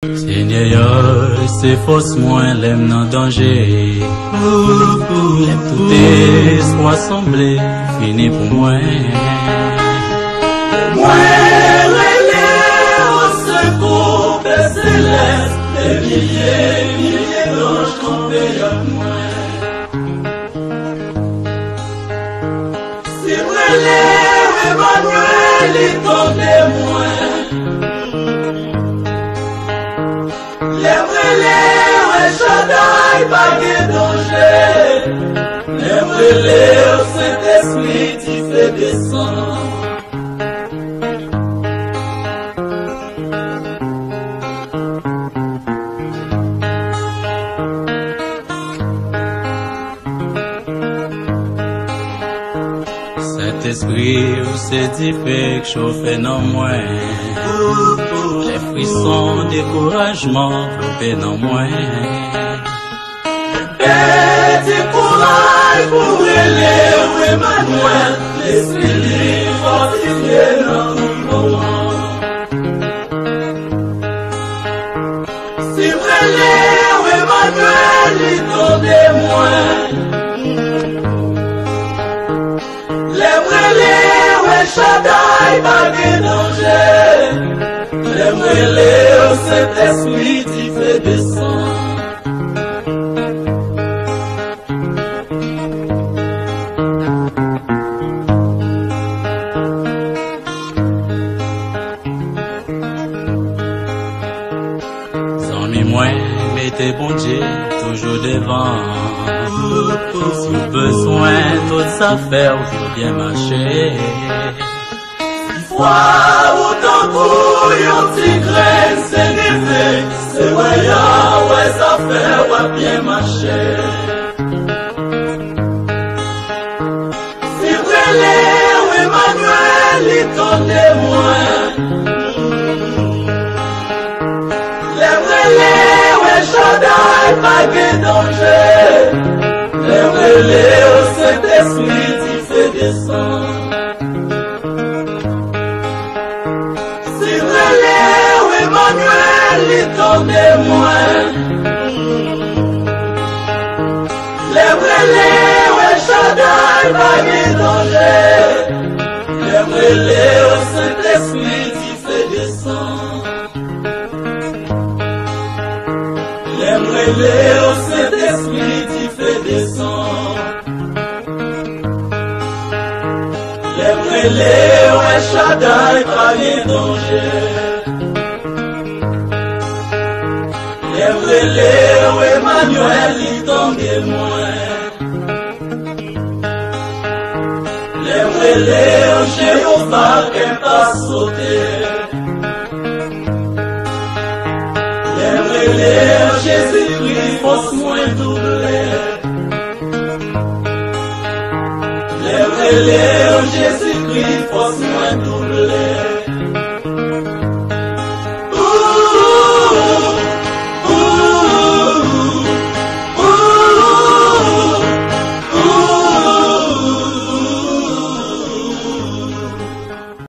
Seigneur, c'est force moins l'aime dans danger. L'aime tout espoir semblé, fini pour moi. Moi, relais au secours, Père céleste, des milliers d'anges campés à moi. Si relais, Emmanuel, il t'en témoin. Shaddai, pas de danger. Lève-les au Saint-Esprit, tu fais descendre. Saint-Esprit, c'est dit fait que chauffer non moins. Les frissons, découragement, flopper non moins. Petit courage pour élève Emmanuel, l'esprit fortifié dans nos moments. Si vrai Emmanuel, il t'en témoin. Les vrais Shaddai, pas de danger. Les vrais au Saint-Esprit, tu fais descendre. Mettez bon Dieu toujours devant. Si besoin, toutes affaires, je bien marcher. Foi autant couillon, tigre, c'est l'évé. C'est voyant, ouais, ça fait, ouais, bien marcher. Si vrai, Emmanuel, il t'en témoin. Shaddai, pas de danger. Lève-les au Saint-Esprit, tu fais descendre. Si vrai, Emmanuel, il t'en témoin. Lève-les, Shaddai, pas de danger. Lève-les au Saint-Esprit, tu fais descendre. Lève-les au Saint-Esprit, tu fais descendre. Lève-les au Shaddai, pas de danger. Lève-les au Emmanuel, il t'en témoin. Lève-les au Jéhovah, qu'elle pas sauter. Lève-les, Jésus-Christ, force moins doublée. Lève-les, Jésus-Christ, force moins doublée.